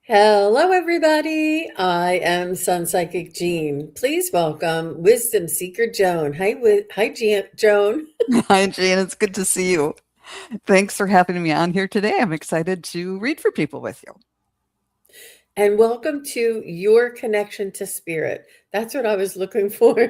Hello, everybody. I am SunPsychic Jean. Please welcome Wisdom Seeker Joan. Hi, Joan, Hi, Jane. It's good to see you. Thanks for having me on here today. I'm excited to read for people with you. and welcome to Your Connection to Spirit. That's what I was looking for.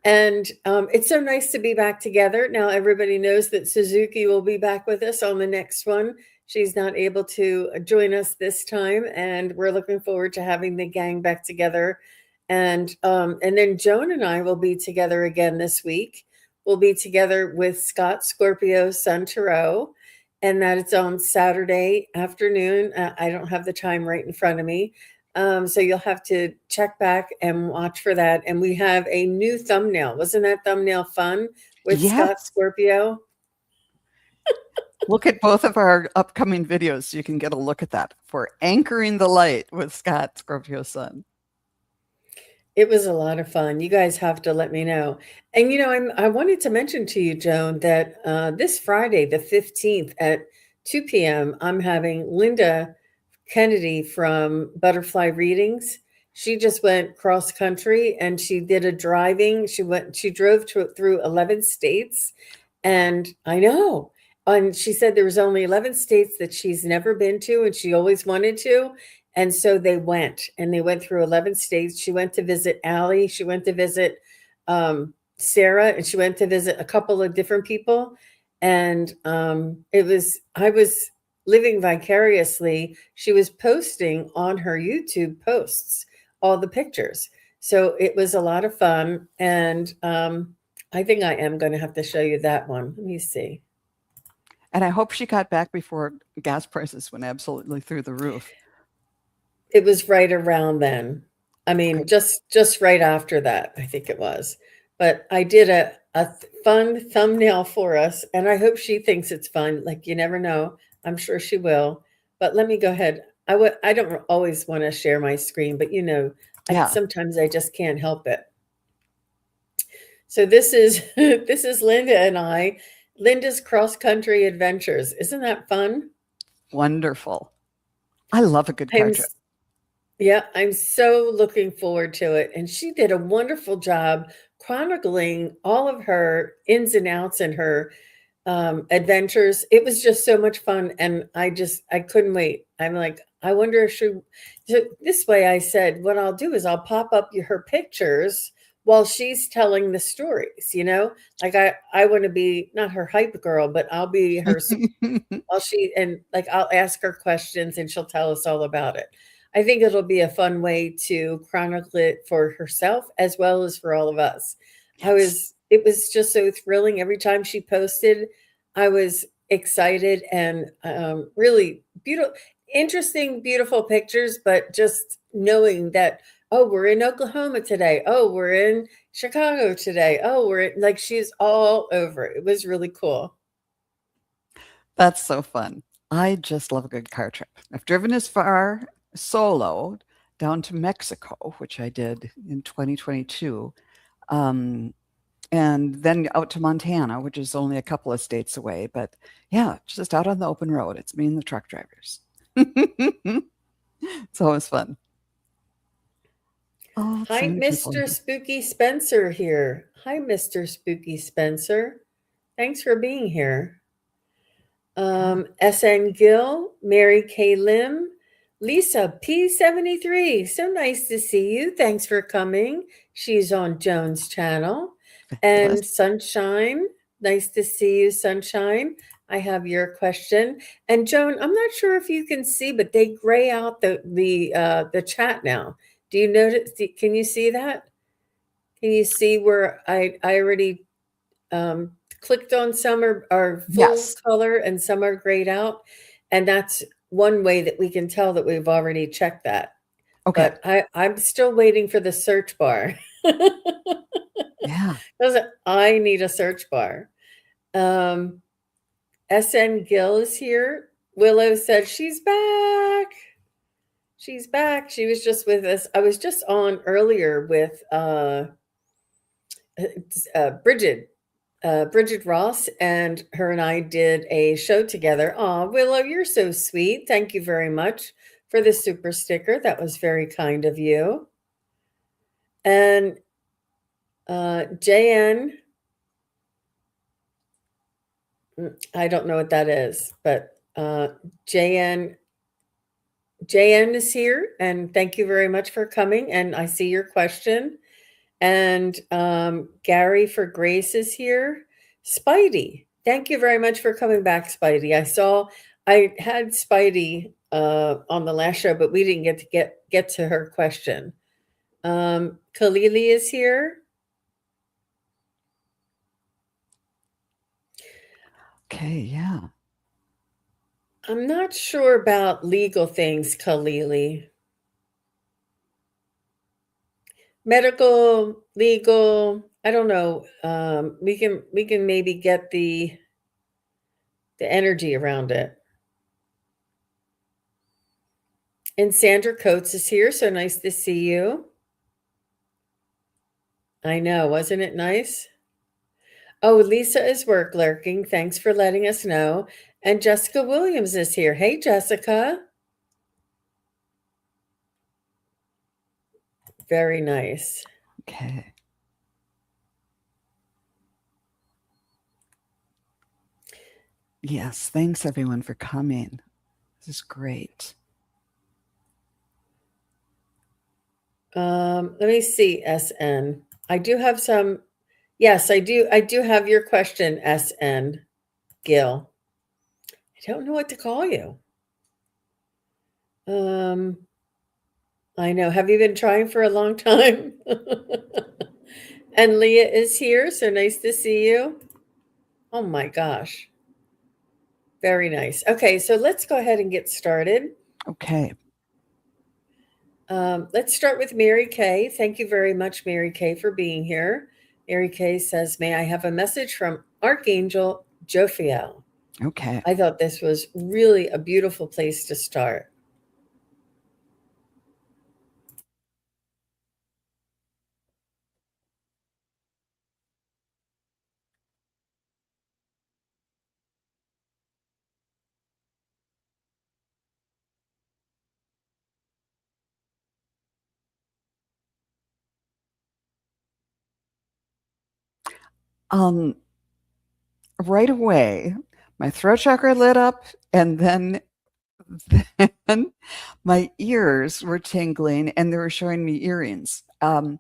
And it's so nice to be back together. Now, everybody knows that Suzuki will be back with us on the next one. She's not able to join us this time, and we're looking forward to having the gang back together. And then Joan and I will be together again this week. We'll be together with Scott Scorpio Sun Tarot, and that it's on Saturday afternoon. I don't have the time right in front of me, so you'll have to check back and watch for that. And we have a new thumbnail. Wasn't that thumbnail fun with Scott Yes, Scorpio? look at both of our upcoming videos so you can get a look at that for Anchoring the Light with Scott Scorpio Sun. It was a lot of fun. You guys have to let me know. And I wanted to mention to you, Joan, that this Friday, the 15th at 2 p.m., I'm having Linda Kennedy from Butterfly Readings. She just went cross country and she did a driving. She drove through 11 states. And I know. And she said there was only 11 states that she's never been to and she always wanted to. And so they went through 11 states. She went to visit Allie. She went to visit Sarah, and she went to visit a couple of different people. And I was living vicariously. She was posting on her YouTube posts all the pictures. So it was a lot of fun. And I think I am going to have to show you that one. Let me see. And I hope she got back before gas prices went absolutely through the roof. It was right around then. I mean, Good. just right after that, I think it was. But I did fun thumbnail for us, and I hope she thinks it's fun. Like you never know. I'm sure she will. But let me go ahead. I don't always want to share my screen, but Yeah. sometimes I just can't help it. So this is this is Linda and I. Linda's cross country adventures. Isn't that fun? Wonderful. I love a good car I'm trip. Yeah, I'm so looking forward to it. And she did a wonderful job chronicling all of her ins and outs and her adventures. It was just so much fun. And I couldn't wait. I'm like, I wonder if she, so this way I said, what I'll do is I'll pop up her pictures while she's telling the stories, like I want to be not her hype girl, but I'll be her while I'll ask her questions and she'll tell us all about it. I think it'll be a fun way to chronicle it for herself as well as for all of us. Yes. It was just so thrilling every time she posted. I was excited and really beautiful, interesting, beautiful pictures, but just knowing that, oh, we're in Oklahoma today. Oh, we're in Chicago today. Oh, like she's all over. It was really cool. That's so fun. I just love a good car trip. I've driven as far solo down to Mexico, which I did in 2022. Um, and then out to Montana, which is only a couple of states away. But yeah, just out on the open road. It's me and the truck drivers. It's always fun. Oh, so Hi, many people Mr. here. Spooky Spencer here. Hi, Mr. Spooky Spencer. Thanks for being here. Yeah. SN Gill, Mary K. Lim, Lisa P73. So nice to see you. Thanks for coming. She's on Joan's channel. Fabulous. And Sunshine, nice to see you, Sunshine. I have your question. And Joan, I'm not sure if you can see, but they gray out the chat now. Do you notice? Can you see that? Can you see where I already clicked on some are full Yes. color and some are grayed out? And that's one way that we can tell that we've already checked that. Okay. But I'm still waiting for the search bar. Yeah. Doesn't I need a search bar? Um, SN Gill is here. Willow said she's back. She's back. She was just with us. I was just on earlier with Bridget. Bridget Ross and her and I did a show together. Aw, Willow, you're so sweet. Thank you very much for the super sticker. That was very kind of you. And JN, I don't know what that is, but JN is here, and thank you very much for coming. And I see your question. And Gary for Grace is here. Spidey, thank you very much for coming back, Spidey. I had Spidey on the last show, but we didn't get to her question. Kalili is here. Okay, yeah. I'm not sure about legal things, Kalili. Medical, legal, I don't know. We can maybe get the energy around it. And Sandra Coates is here, so nice to see you. I know, wasn't it nice? Oh, Lisa is work lurking. Thanks for letting us know. And Jessica Williams is here. Hey, Jessica. Very nice. Okay. Yes, thanks everyone for coming. This is great. Let me see, SN. I do have some. Yes, I do. I do have your question, SN. Gil. I don't know what to call you. I know. Have you been trying for a long time? And Leah is here, so nice to see you. Oh my gosh. Very nice. Okay, so let's go ahead and get started. Okay. Let's start with Mary Kay. Thank you very much, Mary Kay, for being here. Mary Kay says, may I have a message from Archangel Jophiel? Okay. I thought this was really a beautiful place to start. Right away, my throat chakra lit up, and then my ears were tingling, and they were showing me earrings. And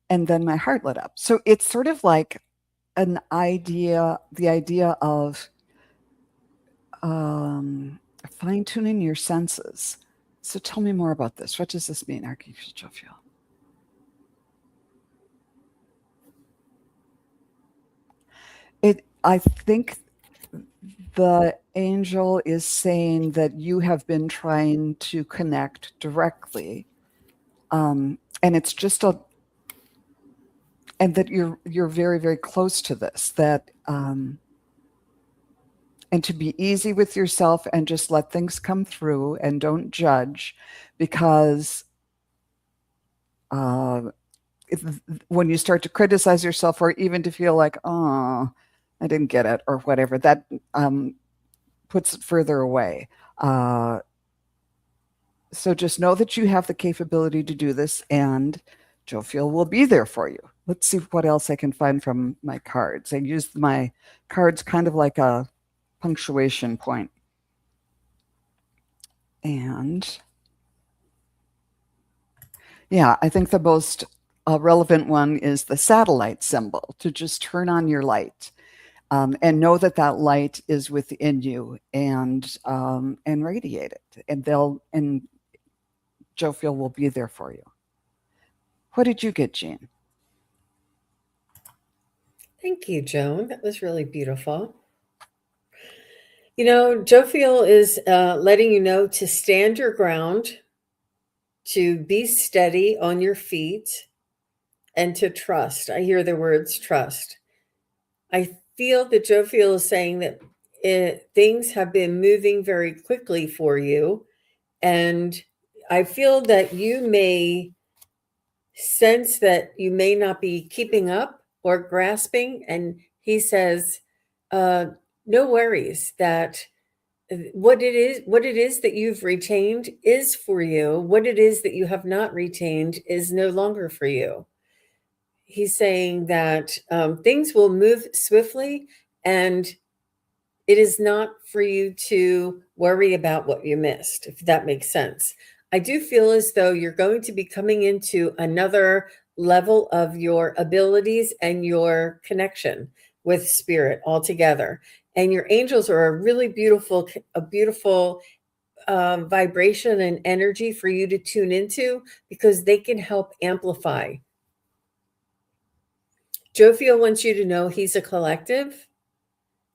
then my heart lit up. So it's sort of like the idea of fine tuning your senses. So tell me more about this. What does this mean, Archangel Jophiel? I think the angel is saying that you have been trying to connect directly, and it's just and that you're very, very close to this. That and to be easy with yourself and just let things come through and don't judge, because when you start to criticize yourself, or even to feel like, oh, I didn't get it, or whatever, that puts it further away. So just know that you have the capability to do this, and Jophiel will be there for you. Let's see what else I can find from my cards. I used my cards kind of like a punctuation point. And yeah, I think the most relevant one is the satellite symbol, to just turn on your light. And know that that light is within you, and radiate it, and Jophiel will be there for you. What did you get, Jean? Thank you, Joan. That was really beautiful. You know, Jophiel is letting you know to stand your ground, to be steady on your feet, and to trust. I hear the words trust. I feel that Jophiel is saying that things have been moving very quickly for you. And I feel that you may sense that you may not be keeping up or grasping, and he says, uh, no worries that what it is that you've retained is for you. What it is that you have not retained is no longer for you. He's saying that things will move swiftly, and it is not for you to worry about what you missed, if that makes sense. I do feel as though you're going to be coming into another level of your abilities and your connection with spirit altogether. And your angels are a beautiful vibration and energy for you to tune into, because they can help amplify. Jofiel wants you to know he's a collective.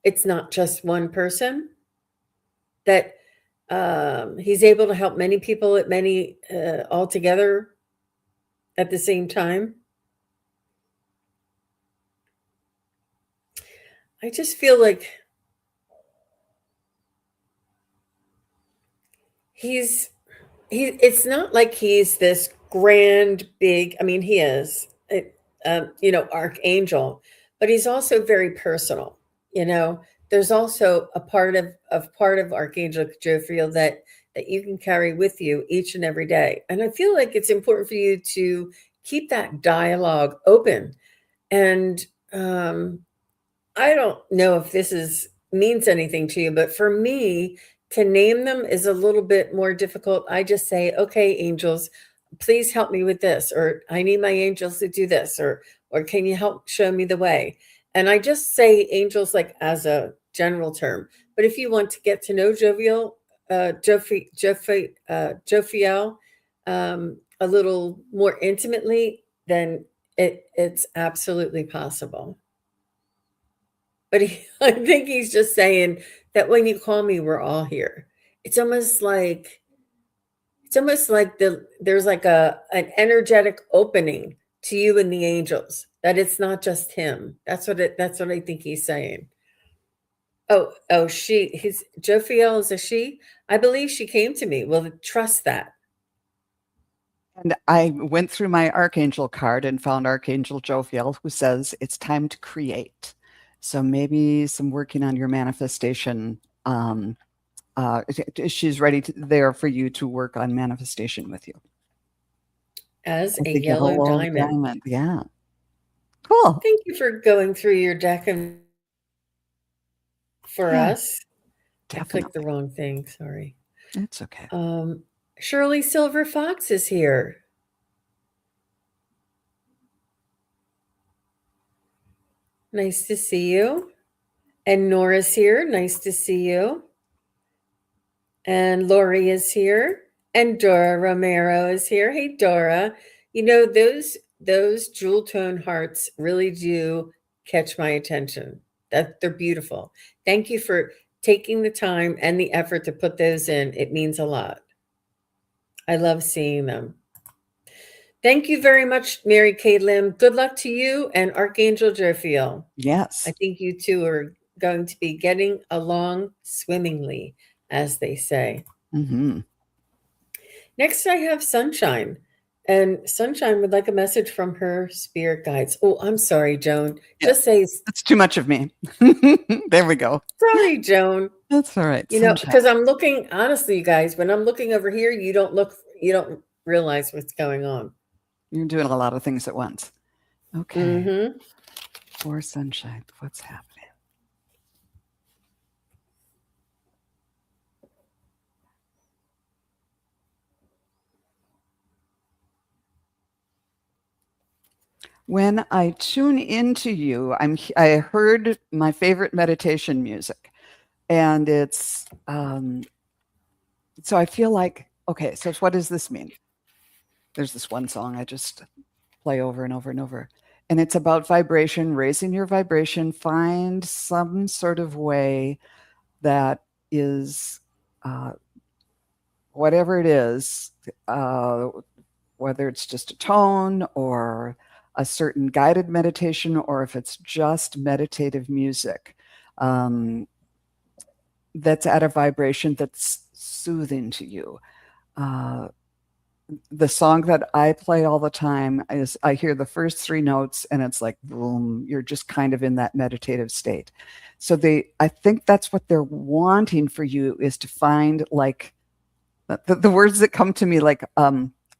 It's not just one person. That he's able to help many people at many all together at the same time. I just feel like he's it's not like he's this grand big, I mean he is archangel, but he's also very personal. you know there's also a part of Archangel Jophiel that you can carry with you each and every day, and I feel like it's important for you to keep that dialogue open. And I don't know if this is means anything to you, but for me, to name them is a little bit more difficult. I just say, "Okay, angels, please help me with this," or "I need my angels to do this," or "Can you help show me the way?" And I just say angels like as a general term. But if you want to get to know Jophiel, a little more intimately, then it's absolutely possible. But I think he's just saying that when you call me, we're all here. It's almost like there's like an energetic opening to you and the angels. That it's not just him. That's what I think he's saying. Oh, his Jophiel is a she. I believe she came to me. Well, trust that. And I went through my Archangel card and found Archangel Jophiel, who says it's time to create. So maybe some working on your manifestation. She's there for you to work on manifestation with you. As I a think you have a yellow little diamond. diamond. Yeah. Cool. Thank you for going through your deck and for Yeah, us. I clicked the definitely. wrong thing. Sorry. It's okay. Shirley Silver Fox is here. Nice to see you. And Nora's here. Nice to see you. And Lori is here. And Dora Romero is here. Hey, Dora. Those jewel tone hearts really do catch my attention. That they're beautiful. Thank you for taking the time and the effort to put those in. It means a lot. I love seeing them. Thank you very much, Mary Kay Lim. Good luck to you and Archangel Jophiel. I Yes. think you two are going to be getting along swimmingly, as they say. Mm-hmm. Next, I have Sunshine. And Sunshine would like a message from her spirit guides. Oh, I'm sorry, Joan. Yeah, Just say, that's too much of me. There we go. sorry, Joan. That's all right. Sunshine. Because I'm looking, honestly, you guys, when I'm looking over here, you don't realize what's going on. You're doing a lot of things at once. Okay. Mm-hmm. For Sunshine, what's happening? When I tune into you, I heard my favorite meditation music, and it's so I feel like, okay, so what does this mean? There's this one song I just play over and over and over, and it's about vibration, raising your vibration. Find some sort of way that is whatever it is, whether it's just a tone or a certain guided meditation, or if it's just meditative music, that's at a vibration that's soothing to you. the song that I play all the time is I hear the first three notes and it's like boom, you're just kind of in that meditative state. So I think that's what they're wanting for you is to find like the words that come to me like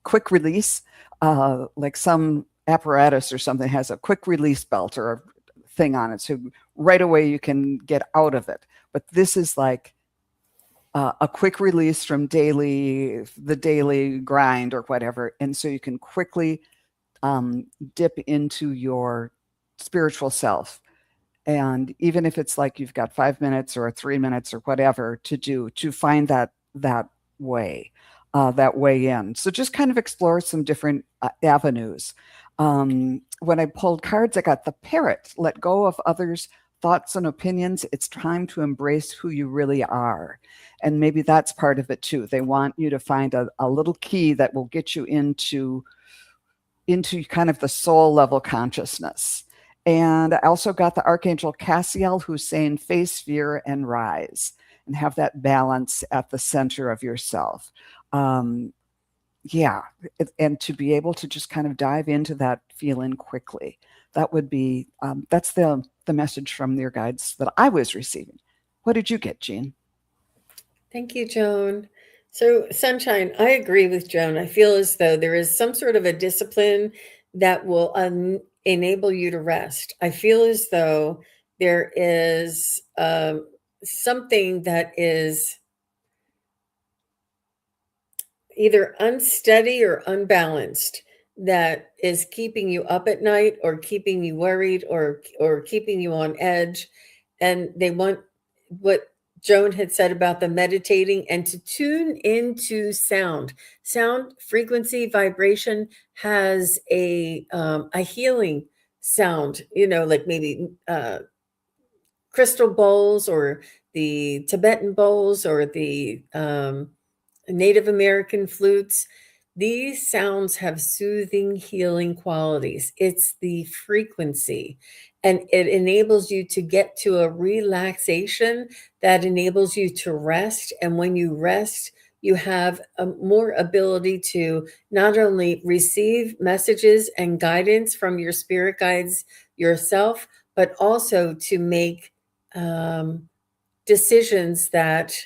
quick release, like some apparatus or something has a quick release belt or a thing on it. So right away you can get out of it. But this is like a quick release from the daily grind or whatever. And so you can quickly dip into your spiritual self. And even if it's like you've got 5 minutes or 3 minutes or whatever to do to find way, that way in. So just kind of explore some different avenues. When I pulled cards, I got the parrot, let go of others' thoughts and opinions. It's time to embrace who you really are. And maybe that's part of it too. They want you to find a little key that will get you into kind of the soul level consciousness. And I also got the Archangel Cassiel, who's saying face fear and rise and have that balance at the center of yourself. Yeah. And to be able to just kind of dive into that feeling quickly. That would be, that's the message from your guides that I was receiving. What did you get, Jean? Thank you, Joan. So, Sunshine, I agree with Joan. I feel as though there is some sort of a discipline that will enable you to rest. I feel as though there is something that is either unsteady or unbalanced that is keeping you up at night or keeping you worried or keeping you on edge. And they want what Joan had said about the meditating and to tune into sound frequency vibration has a healing sound, like maybe crystal bowls or the Tibetan bowls or the Native American flutes. These sounds have soothing, healing qualities. It's the frequency, and it enables you to get to a relaxation that enables you to rest. And when you rest, you have a more ability to not only receive messages and guidance from your spirit guides yourself, but also to make decisions that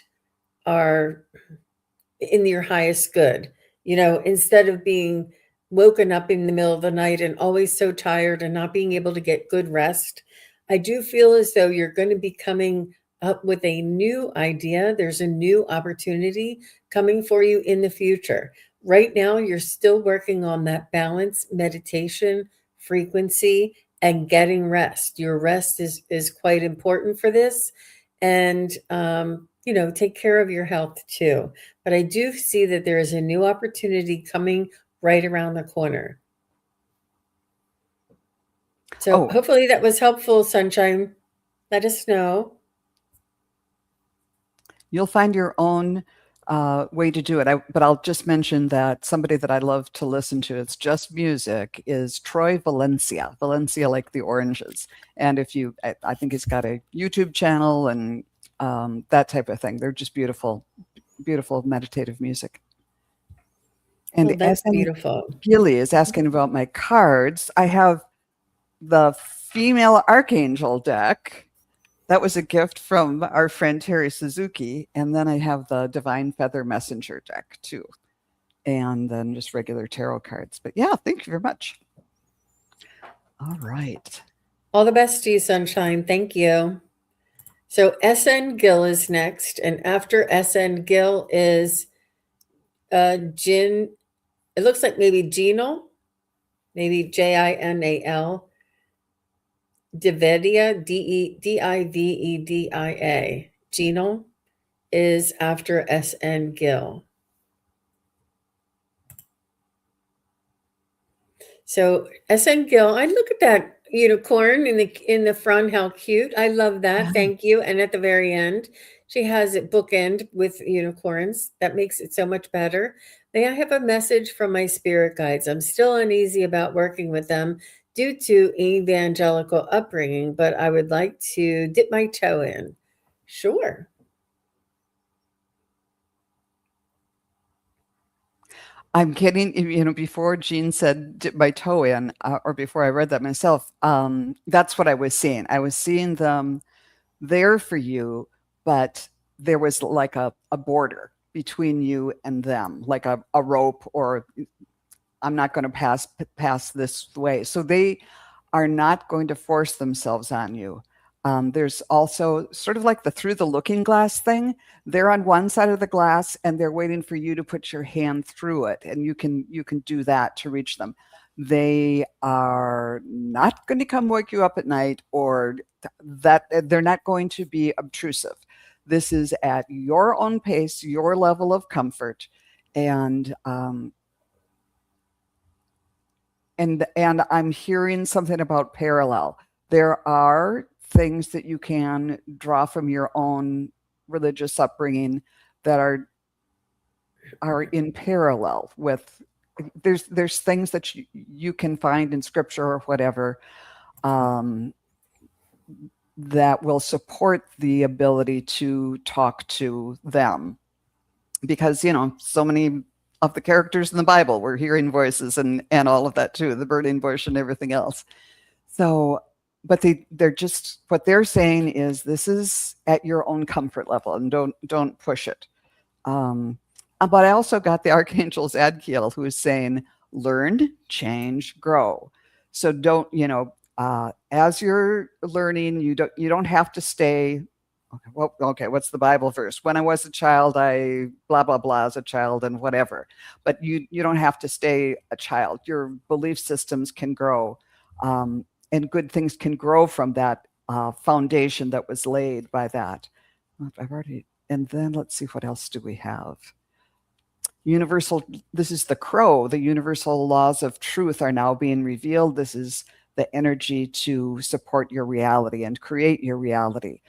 are in your highest good. Instead of being woken up in the middle of the night and always so tired and not being able to get good rest, I do feel as though you're going to be coming up with a new idea. There's a new opportunity coming for you in the future. Right now, you're still working on that balance, meditation, frequency, and getting rest. Your rest is quite important for this. And, take care of your health too. But I do see that there is a new opportunity coming right around the corner. So Oh, hopefully that was helpful, Sunshine. Let us know. you'll find your own way to do it. But I'll just mention that somebody that I love to listen to, it's just music, is Troy Valencia. Valencia like the oranges. And I think he's got a YouTube channel and that type of thing. They're just beautiful, beautiful meditative music. Well, And that's SN beautiful. Gilly is asking about my cards. I have the female archangel deck. That was a gift from our friend Terri Suzuki. And then I have the Divine Feather Messenger deck too. And then just regular tarot cards. But yeah, thank you very much. All right. All the best to you, Sunshine. Thank you. So SN Gill is next. And after SN Gill is Jin. It looks like maybe Jinal, maybe Jinal. Divedia, Divedia. Genal is after SN Gill. So SN Gill, I look at that unicorn in the front. How cute! I love that. Thank you. And at the very end, she has it bookend with unicorns. That makes it so much better. May I have a message from my spirit guides? I'm still uneasy about working with them due to evangelical upbringing, but I would like to dip my toe in. Sure. I'm kidding. Before Jean said dip my toe in, or before I read that myself, that's what I was seeing. I was seeing them there for you, but there was like a border between you and them, like a rope, or I'm not going to pass this way. So they are not going to force themselves on you. There's also sort of like the through the looking glass thing. They're on one side of the glass and they're waiting for you to put your hand through it, and you can do that to reach them. They are not going to come wake you up at night, or that they're not going to be obtrusive. This is at your own pace, your level of comfort, and I'm hearing something about parallel. There are things that you can draw from your own religious upbringing that are in parallel with. There's things that you can find in scripture or whatever, um, that will support the ability to talk to them, because so many of the characters in the Bible were hearing voices and all of that too, the burning bush and everything else. So, but they're just, what they're saying is this is at your own comfort level, and don't push it. But I also got the Archangel's Adkiel, who is saying, learn, change, grow. So don't, as you're learning, you don't have to stay. Okay, well, okay, what's the Bible verse? When I was a child, I blah blah blah as a child and whatever. But you don't have to stay a child. Your belief systems can grow, and good things can grow from that foundation that was laid by that. I've already. And then let's see, what else do we have? Universal. This is the crow. The universal laws of truth are now being revealed. This is the energy to support your reality and create your reality.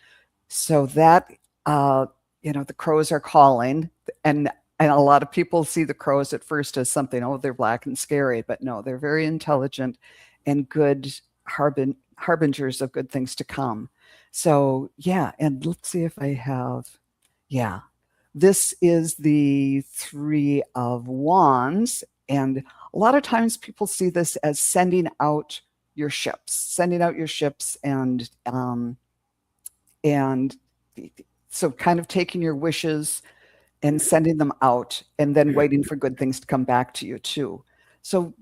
So that, the crows are calling, and a lot of people see the crows at first as something, oh, they're black and scary, but no, they're very intelligent and good harbingers of good things to come. So yeah, and let's see if I have, yeah, this is the Three of Wands, and a lot of times people see this as sending out your ships, and so kind of taking your wishes and sending them out, and then waiting for good things to come back to you too. So,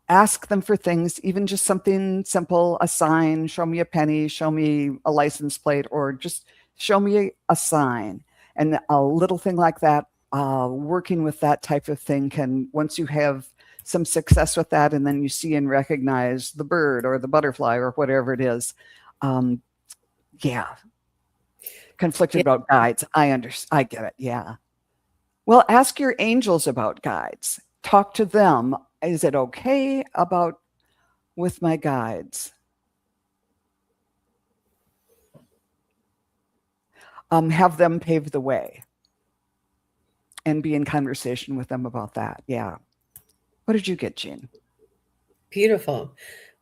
ask them for things, even just something simple, a sign, show me a penny, show me a license plate, or just show me a sign. And a little thing like that, working with that type of thing can, once you have some success with that, and then you see and recognize the bird or the butterfly or whatever it is, yeah. Conflicted about guides. I get it. Yeah. Well, ask your angels about guides. Talk to them. Is it okay with my guides? Have them pave the way and be in conversation with them about that. Yeah. What did you get, Jean? Beautiful.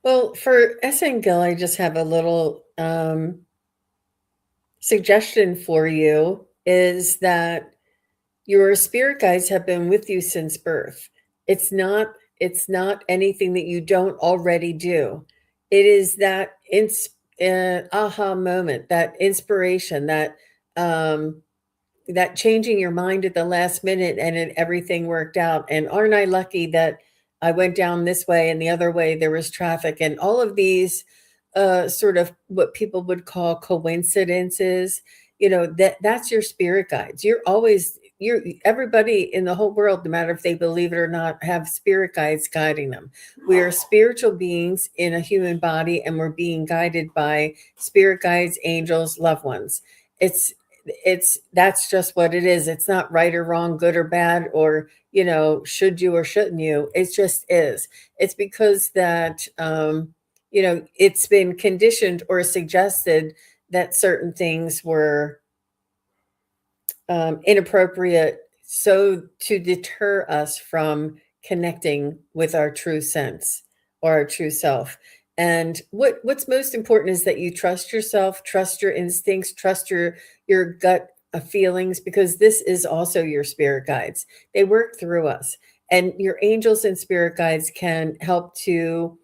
Well, for SN Gill, I just have a little suggestion for you, is that your spirit guides have been with you since birth. It's not anything that you don't already do. It is that aha moment, that inspiration, that changing your mind at the last minute, and everything worked out. And aren't I lucky that I went down this way and the other way there was traffic, and all of these sort of what people would call coincidences. That's your spirit guides. Everybody in the whole world, no matter if they believe it or not, have spirit guides guiding them. We are spiritual beings in a human body, and we're being guided by spirit guides, angels, loved ones. That's just what it is. It's not right or wrong, good or bad, or should you or shouldn't you. It just is. It's because that it's been conditioned or suggested that certain things were inappropriate, so to deter us from connecting with our true sense or our true self. And what's most important is that you trust yourself, trust your instincts, trust your gut feelings, because this is also your spirit guides. They work through us, and your angels and spirit guides can help to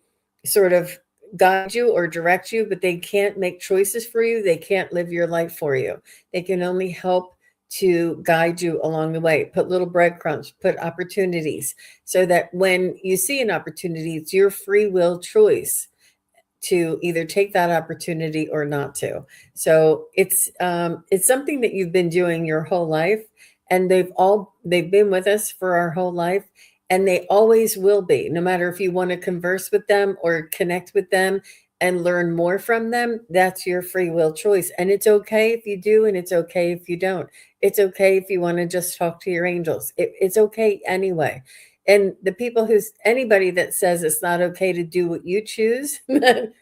sort of guide you or direct you, but they can't make choices for you. They can't live your life for you. They can only help to guide you along the way, put little breadcrumbs, put opportunities, so that when you see an opportunity, it's your free will choice to either take that opportunity or not to. So it's something that you've been doing your whole life, and they've been with us for our whole life, and they always will be. No matter if you want to converse with them or connect with them and learn more from them, that's your free will choice. And it's okay if you do, and it's okay if you don't. It's okay if you want to just talk to your angels. It's okay anyway. And the people who's anybody that says it's not okay to do what you choose, it's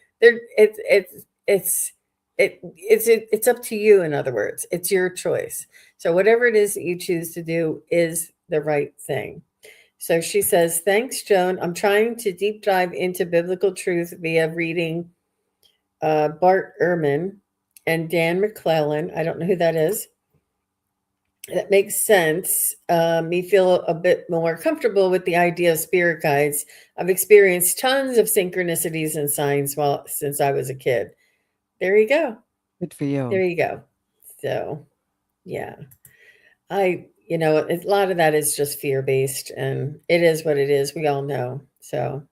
it's up to you. In other words, it's your choice. So whatever it is that you choose to do is the right thing. So she says, thanks, Joan. I'm trying to deep dive into biblical truth via reading Bart Ehrman and Dan McClellan. I don't know who that is. That makes sense. Me feel a bit more comfortable with the idea of spirit guides. I've experienced tons of synchronicities and signs since I was a kid. There you go. Good for you. There you go. So, yeah, a lot of that is just fear based, and it is what it is. We all know. So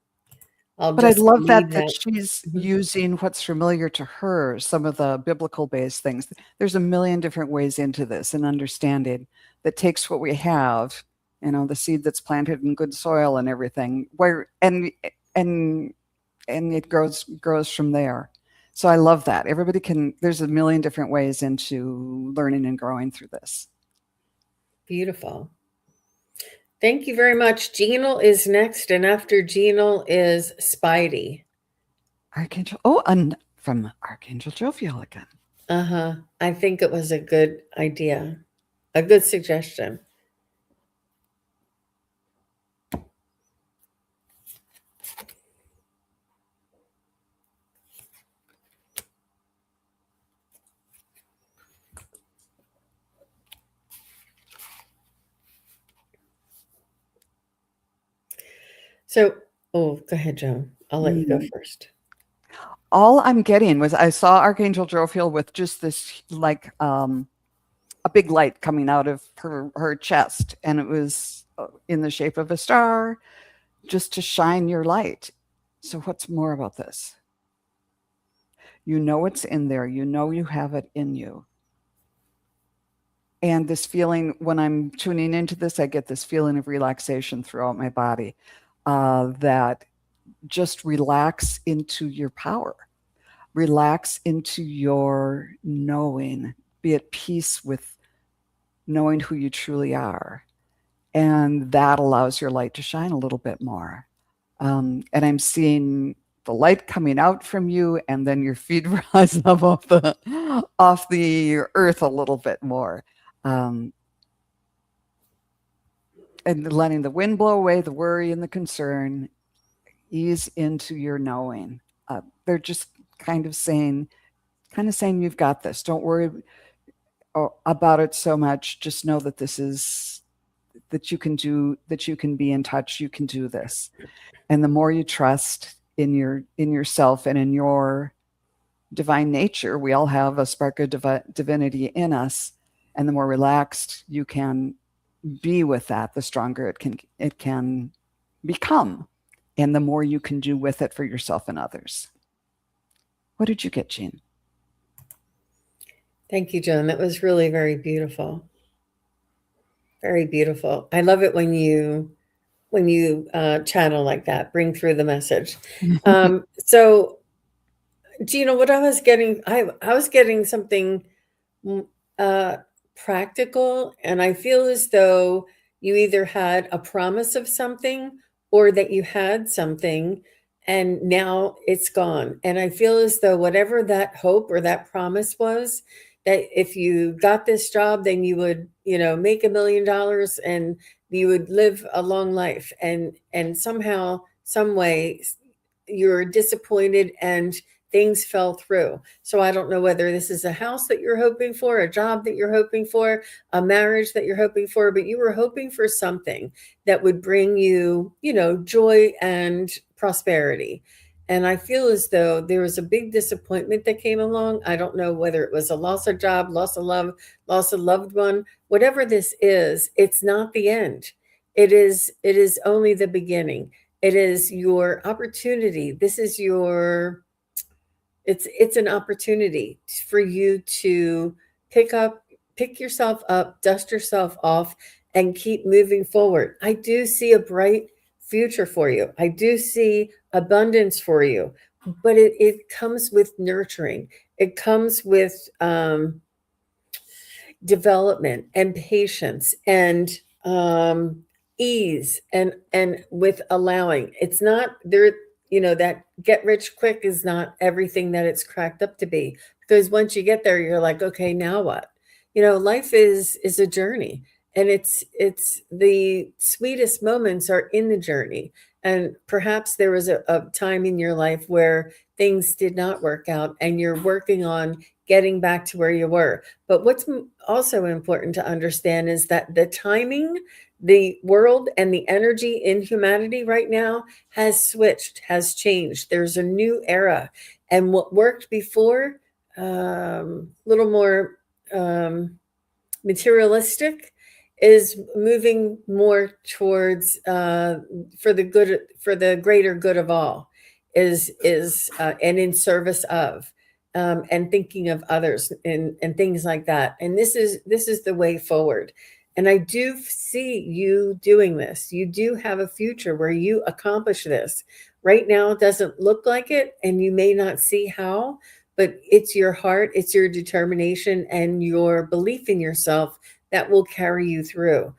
I'll But I just love leave that that. she's Mhm. using what's familiar to her, some of the biblical-based things. There's a million different ways into this and understanding that takes what we have, the seed that's planted in good soil and everything, and it grows from there. So I love that. There's a million different ways into learning and growing through this. Beautiful. Thank you very much. Genal is next, and after Genal is Spidey. Archangel, oh, and from Archangel Jophiel again. Uh-huh. I think it was a good idea, a good suggestion. So, oh, go ahead, Joan. I'll let you go first. All I'm getting was I saw Archangel Jophiel with just this like a big light coming out of her chest, and it was in the shape of a star, just to shine your light. So what's more about this? You know it's in there. You know you have it in you. And this feeling, when I'm tuning into this, I get this feeling of relaxation throughout my body, that just relax into your power, relax into your knowing, be at peace with knowing who you truly are. And that allows your light to shine a little bit more. And I'm seeing the light coming out from you, and then your feet rise up off the earth a little bit more. And letting the wind blow away the worry and the concern, ease into your knowing. They're just kind of saying, you've got this. Don't worry about it so much. Just know that that you can be in touch. You can do this. And the more you trust in yourself and in your divine nature, we all have a spark of divinity in us. And the more relaxed you can be with that, the stronger it can become, and the more you can do with it for yourself and others. What did you get, Jean? Thank you, Joan. That was really very beautiful. Very beautiful. I love it when you channel like that, bring through the message. So, Gina, what I was getting something mm, uh, practical, and I feel as though you either had a promise of something or that you had something and now it's gone. And I feel as though whatever that hope or that promise was, that if you got this job, then you would, make $1 million and you would live a long life. And somehow, some way, you're disappointed and things fell through. So I don't know whether this is a house that you're hoping for, a job that you're hoping for, a marriage that you're hoping for, but you were hoping for something that would bring you, joy and prosperity. And I feel as though there was a big disappointment that came along. I don't know whether it was a loss of job, loss of love, loss of loved one, whatever this is, it's not the end. It is only the beginning. It is your opportunity. This is your it's an opportunity for you to pick up pick yourself up, dust yourself off, and keep moving forward. I do see a bright future for you. I do see abundance for you, but it comes with nurturing. It comes with development and patience and ease and with allowing. It's not there. That get rich quick is not everything that it's cracked up to be, because once you get there, you're like, okay, now what? Life is a journey, and it's the sweetest moments are in the journey. And perhaps there was a time in your life where things did not work out, and you're working on getting back to where you were. But what's also important to understand is that the timing, the world, and the energy in humanity right now has switched, has changed. There's a new era. And what worked before, a little more materialistic, is moving more towards for the good, for the greater good of all, is and in service of, and thinking of others, and things like that. And this is the way forward. And I do see you doing this. You do have a future where you accomplish this. Right now, it doesn't look like it, and you may not see how, but it's your heart, it's your determination, and your belief in yourself that will carry you through.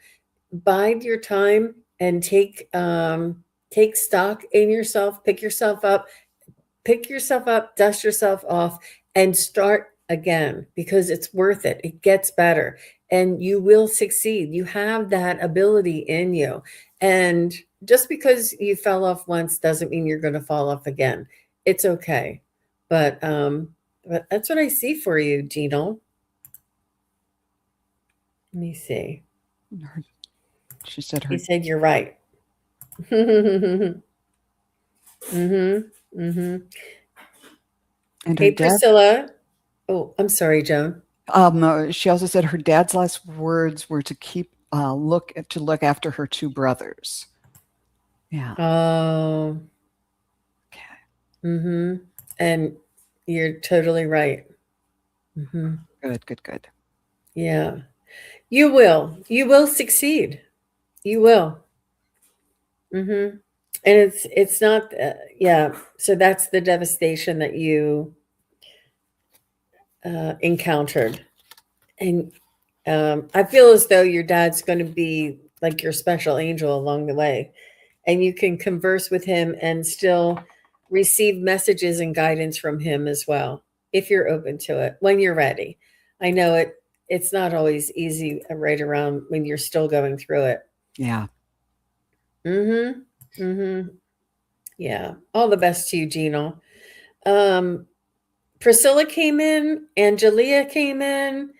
Bide your time and take stock in yourself, pick yourself up, dust yourself off, and start again, because it's worth it. It gets better, and you will succeed. You have that ability in you. And just because you fell off once doesn't mean you're going to fall off again. It's okay. But that's what I see for you, Gino. Let me see. She said He her said you're right. Mm-hmm. Mm-hmm. and her Hey, dad. Priscilla. Oh, I'm sorry, Joan. She also said her dad's last words were to keep look after her two brothers. Yeah. Oh, Okay. mm-hmm. And you're totally right. Mm-hmm. Good. Good. Good. Yeah. You will. You will succeed. You will. Mm-hmm. And it's not. Yeah. So that's the devastation that you encountered, and I feel as though your dad's going to be like your special angel along the way, and you can converse with him and still receive messages and guidance from him as well, if you're open to it when you're ready. I know it's not always easy right around when you're still going through it. Yeah. Mm-hmm. Mm-hmm. Yeah. All the best to you, Gino. Um, Priscilla came in, Angelia came in,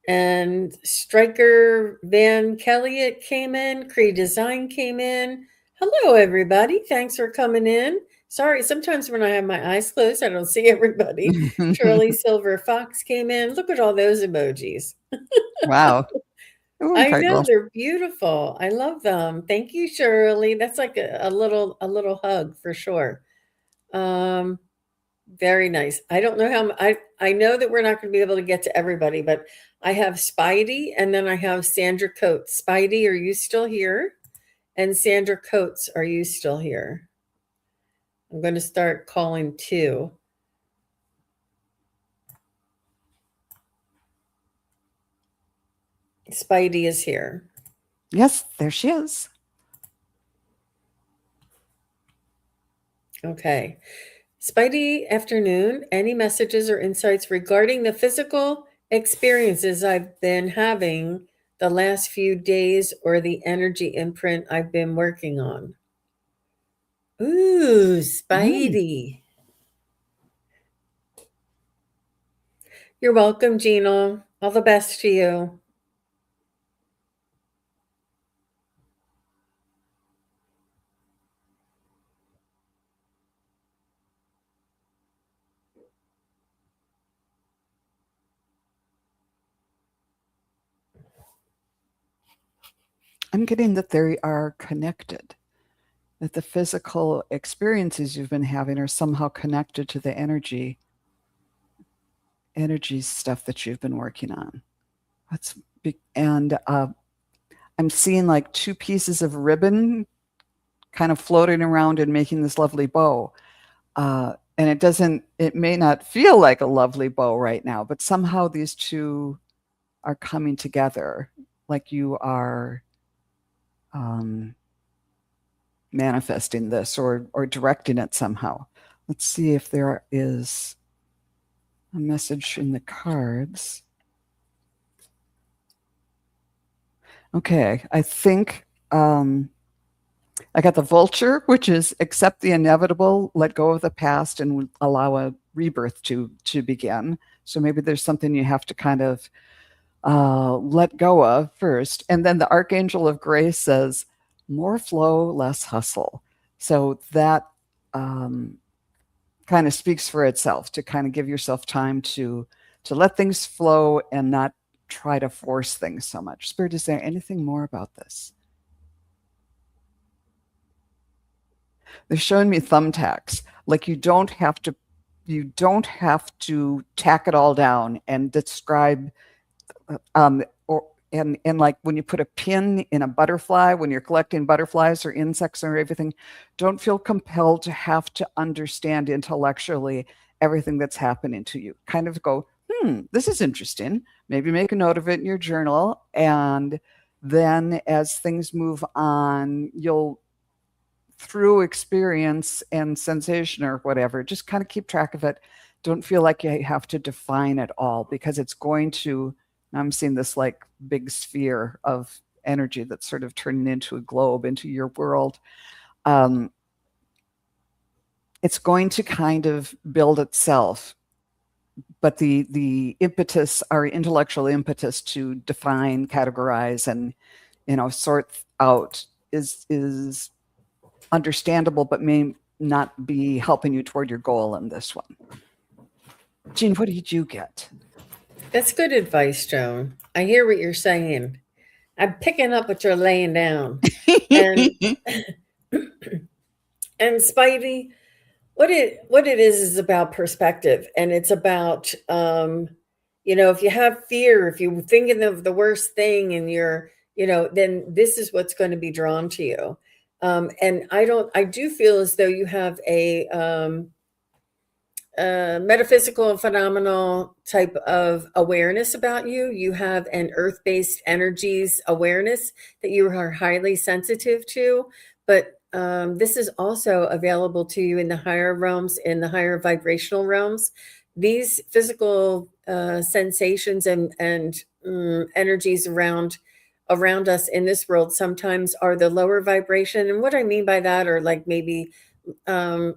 and Striker Van Kelly came in, Cree Design came in. Hello, everybody. Thanks for coming in. Sorry, sometimes when I have my eyes closed, I don't see everybody. Shirley Silver Fox came in. Look at all those emojis. Wow. Oh, and I know Cardinals. they're beautiful. I love them. Thank you, Shirley. That's like a little hug for sure. Um, Very nice. I don't know how I know that we're not going to be able to get to everybody, but I have Spidey, and then I have Sandra Coates. Spidey, are you still here? And Sandra Coates, are you still here? I'm going to start calling too. Spidey is here. Yes, there she is. Okay. Spidey afternoon, any messages or insights regarding the physical experiences I've been having the last few days, or the energy imprint I've been working on? Ooh, Mm. Spidey. You're welcome, Gina. All the best to you. I'm getting that they are connected, that the physical experiences you've been having are somehow connected to the energy stuff that you've been working on. That's big. And I'm seeing like two pieces of ribbon kind of floating around and making this lovely bow. And it may not feel like a lovely bow right now, but somehow these two are coming together, like you are um, manifesting this or directing it somehow. Let's see if there is a message in the cards. Okay, I think I got the vulture, which is accept the inevitable, let go of the past, and allow a rebirth to begin. So maybe there's something you have to kind of let go of first. And then the Archangel of Grace says, more flow, less hustle. So that kind of speaks for itself, to kind of give yourself time to let things flow and not try to force things so much. Spirit, is there anything more about this? They're showing me thumbtacks. Like you don't have to tack it all down and describe or and like when you put a pin in a butterfly, when you're collecting butterflies or insects or everything, don't feel compelled to have to understand intellectually everything that's happening to you. Kind of go, this is interesting. Maybe make a note of it in your journal. And then as things move on, you'll, through experience and sensation or whatever, just kind of keep track of it. Don't feel like you have to define it all, because it's going to, I'm seeing this like big sphere of energy that's sort of turning into a globe, into your world. It's going to kind of build itself, but the impetus, our intellectual impetus to define, categorize, and sort out is understandable, but may not be helping you toward your goal in this one. Jean, what did you get? That's good advice, Joan. I hear what you're saying. I'm picking up what you're laying down. And and Spidey, what it is about perspective, and it's about if you have fear, if you're thinking of the worst thing, and then this is what's going to be drawn to you. And I do feel as though you have a metaphysical and phenomenal type of awareness about you. You have an earth-based energies awareness that you are highly sensitive to, but this is also available to you in the higher realms, in the higher vibrational realms. These physical sensations and energies around us in this world sometimes are the lower vibration. And what I mean by that are like maybe um,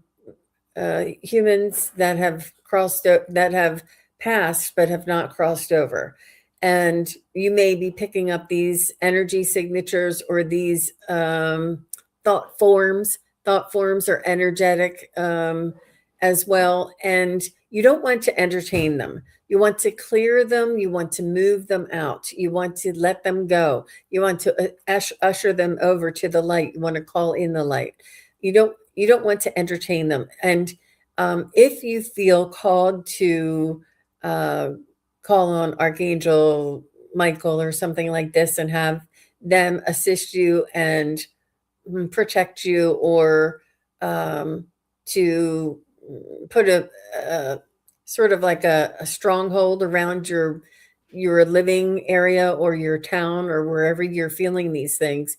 humans that have passed but have not crossed over, and you may be picking up these energy signatures or these thought forms. Thought forms are energetic as well, and you don't want to entertain them. You want to clear them. You want to move them out. You want to let them go. You want to usher them over to the light. You want to call in the light. You don't want to entertain them. And if you feel called to uh, call on Archangel Michael or something like this and have them assist you and protect you, or to put a sort of like a stronghold around your living area or your town or wherever you're feeling these things,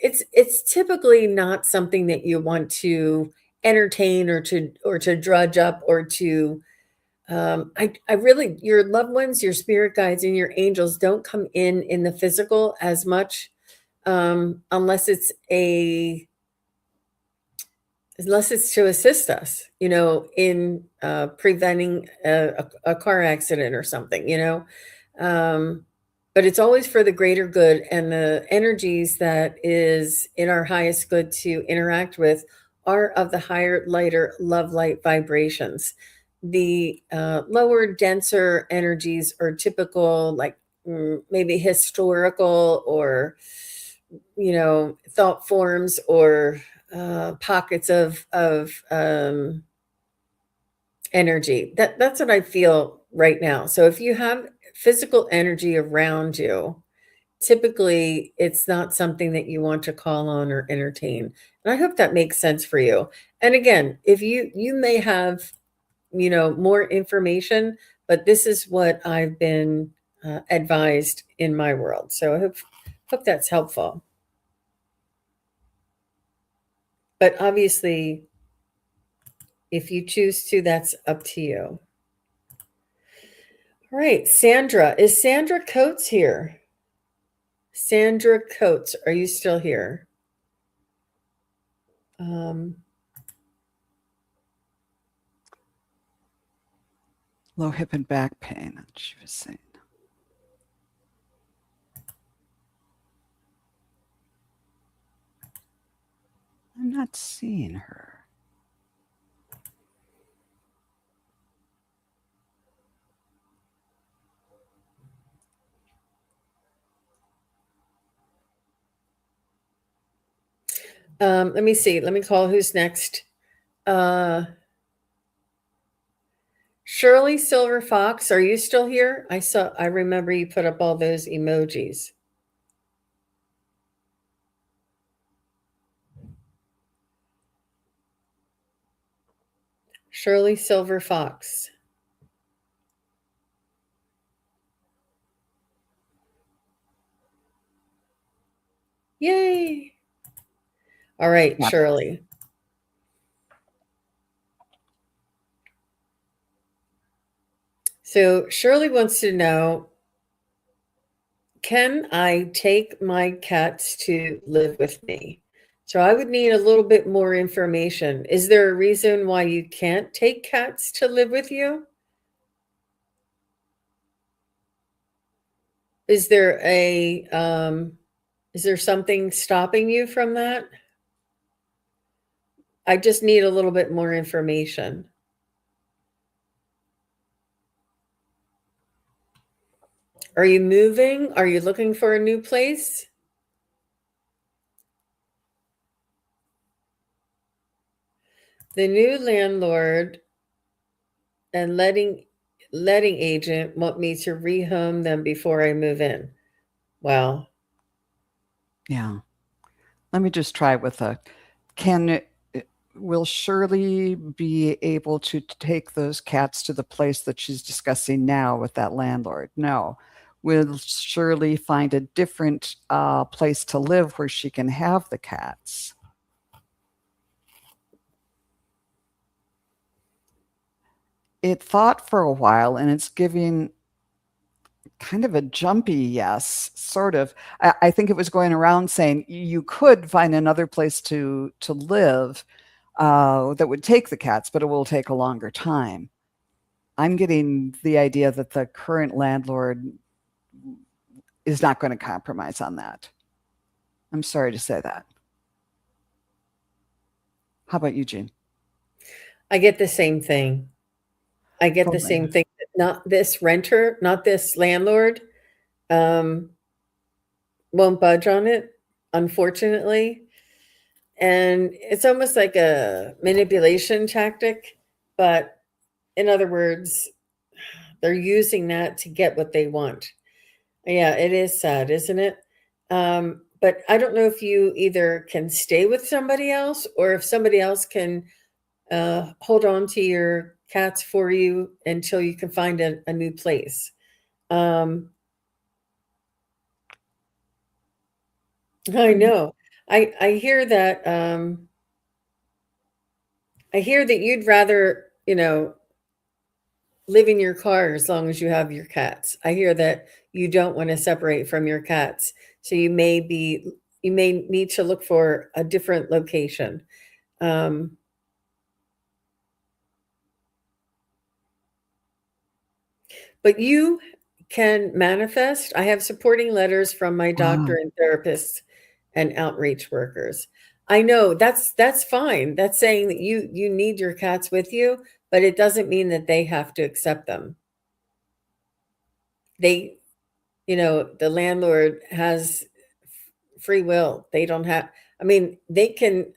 it's typically not something that you want to entertain or to drudge up or to I really, your loved ones, your spirit guides, and your angels don't come in the physical as much, unless it's a unless it's to assist us, in preventing a car accident or something, Um, but it's always for the greater good, and the energies that is in our highest good to interact with are of the higher, lighter love light vibrations. The lower, denser energies are typical, like maybe historical or thought forms or pockets of energy. That's what I feel right now. So if you have physical energy around you, typically it's not something that you want to call on or entertain. And I hope that makes sense for you. And again, if you may have more information, but this is what I've been advised in my world. So I hope that's helpful. But obviously, if you choose to, that's up to you. All right, Sandra. Is Sandra Coates here? Sandra Coates, are you still here? Low hip and back pain, she was saying. I'm not seeing her. Let me see. Let me call who's next. Shirley Silver Fox, are you still here? I remember you put up all those emojis. Shirley Silver Fox. Yay. All right, yeah. Shirley. So Shirley wants to know, can I take my cats to live with me? So I would need a little bit more information. Is there a reason why you can't take cats to live with you? Is there something stopping you from that? I just need a little bit more information. Are you moving? Are you looking for a new place? The new landlord and letting agent want me to rehome them before I move in. Wow. Yeah. Let me just try with will Shirley be able to take those cats to the place that she's discussing now with that landlord? No. Will Shirley find a different place to live where she can have the cats? It thought for a while, and it's giving kind of a jumpy yes, sort of. I think it was going around saying you could find another place to live that would take the cats, but it will take a longer time. I'm getting the idea that the current landlord is not going to compromise on that. I'm sorry to say that. How about you, Jean? I get the same thing. I get the same thing. Not this renter, not this landlord, won't budge on it, unfortunately. And it's almost like a manipulation tactic, but in other words, they're using that to get what they want. Yeah, it is sad, isn't it? But I don't know if you either can stay with somebody else or if somebody else can hold on to your cats for you until you can find a new place. I know. I hear that. I hear that you'd rather, live in your car as long as you have your cats. I hear that you don't want to separate from your cats. So you may need to look for a different location. But you can manifest. I have supporting letters from my doctor Wow. and therapists and outreach workers. I know that's fine. That's saying that you need your cats with you, but it doesn't mean that they have to accept them. They, the landlord has free will. They don't have, I mean, they can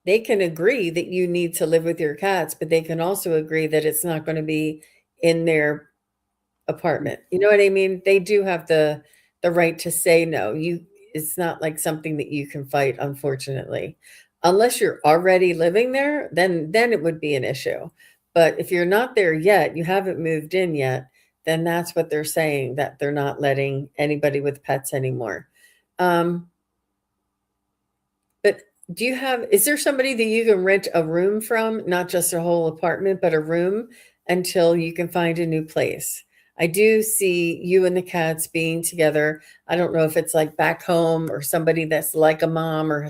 agree that you need to live with your cats, but they can also agree that it's not going to be in their apartment. You know what I mean? They do have the right to say no. It's not like something that you can fight, unfortunately. Unless you're already living there, then it would be an issue. But if you're not there yet, you haven't moved in yet, then that's what they're saying, that they're not letting anybody with pets anymore. Um, but is there somebody that you can rent a room from, not just a whole apartment, but a room until you can find a new place? I do see you and the cats being together. I don't know if it's like back home or somebody that's like a mom or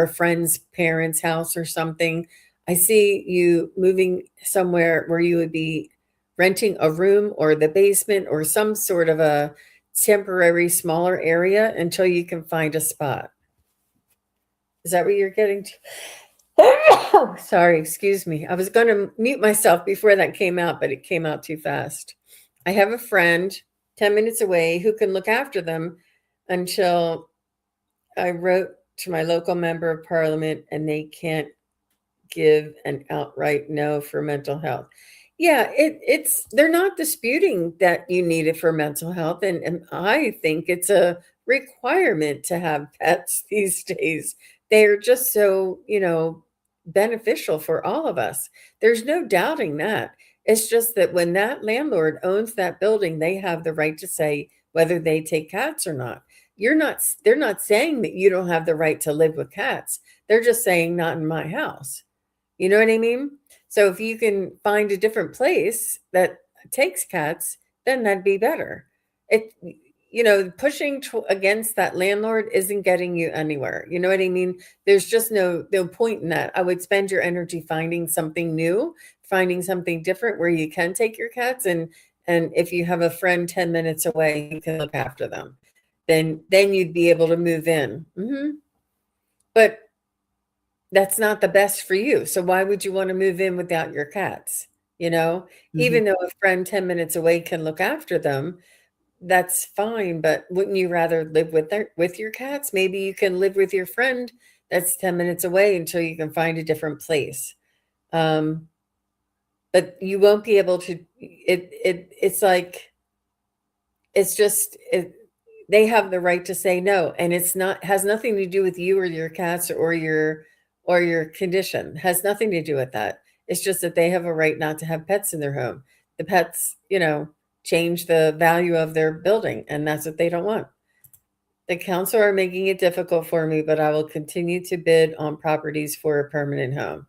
a friend's parents' house or something. I see you moving somewhere where you would be renting a room or the basement or some sort of a temporary smaller area until you can find a spot. Is that what you're getting to? Oh, sorry, excuse me. I was going to mute myself before that came out, but it came out too fast. I have a friend 10 minutes away who can look after them until I wrote to my local member of parliament and they can't give an outright no for mental health. Yeah, it's they're not disputing that you need it for mental health, and I think it's a requirement to have pets these days. They're just so, beneficial for all of us. There's no doubting that. It's just that when that landlord owns that building, they have the right to say whether they take cats or not. They're not saying that you don't have the right to live with cats. They're just saying not in my house. You know what I mean? So if you can find a different place that takes cats, then that'd be better. It, pushing against that landlord isn't getting you anywhere. You know what I mean? There's just no point in that. I would spend your energy finding something new, finding something different where you can take your cats, and if you have a friend 10 minutes away, you can look after them. Then you'd be able to move in. But that's not the best for you. So why would you want to move in without your cats? Mhm. Even though a friend 10 minutes away can look after them, that's fine. But wouldn't you rather live with your cats? Maybe you can live with your friend that's 10 minutes away until you can find a different place. Um, but you won't be able to, it's like, it's just, they have the right to say no, and it's not has nothing to do with you or your cats or your condition. Has nothing to do with that. It's just that they have a right not to have pets in their home. The pets, change the value of their building, and that's what they don't want. The council are making it difficult for me, but I will continue to bid on properties for a permanent home.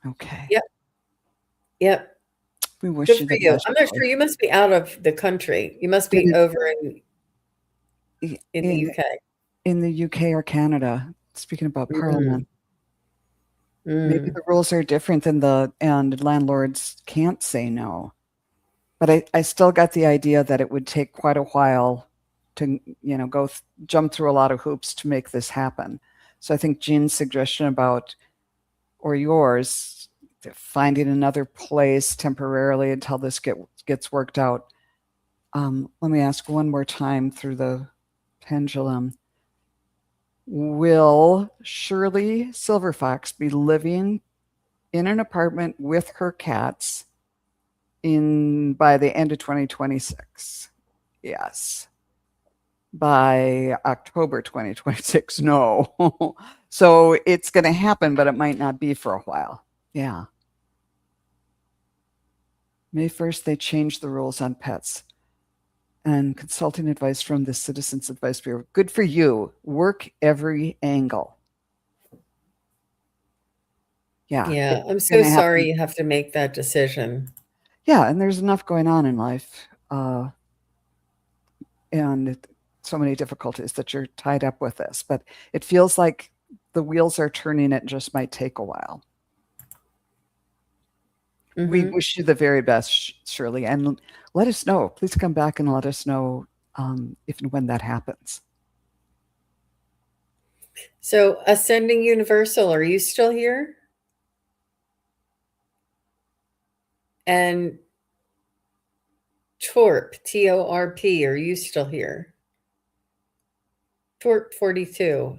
Okay. Yep, yep. We wish Good you for the you. best, I'm not Joy. sure, you must be out of the country. You must be In, over in the in UK. in the UK or Canada, speaking about Mm, Parliament, maybe mm. the rules are different and landlords can't say no. But I still got the idea that it would take quite a while to, jump through a lot of hoops to make this happen. So I think Jean's suggestion about, or yours, finding another place temporarily until this gets worked out. Let me ask one more time through the pendulum. Will Shirley Silverfox be living in an apartment with her cats in by the end of 2026? Yes. By October 2026, no. So it's going to happen, but it might not be for a while. Yeah. May 1st, they changed the rules on pets and consulting advice from the Citizens Advice Bureau. Good for you. Work every angle. Yeah, Yeah, it's I'm going so to happen. sorry you have to make that decision. Yeah, and there's enough going on in life, and so many difficulties that you're tied up with this. But it feels like the wheels are turning. It just might take a while. We Mm-hmm. wish you the very best, Shirley, and let us know. Please come back and let us know if and when that happens. So, Ascending Universal, are you still here? And Torp, Torp, are you still here? Torp 42.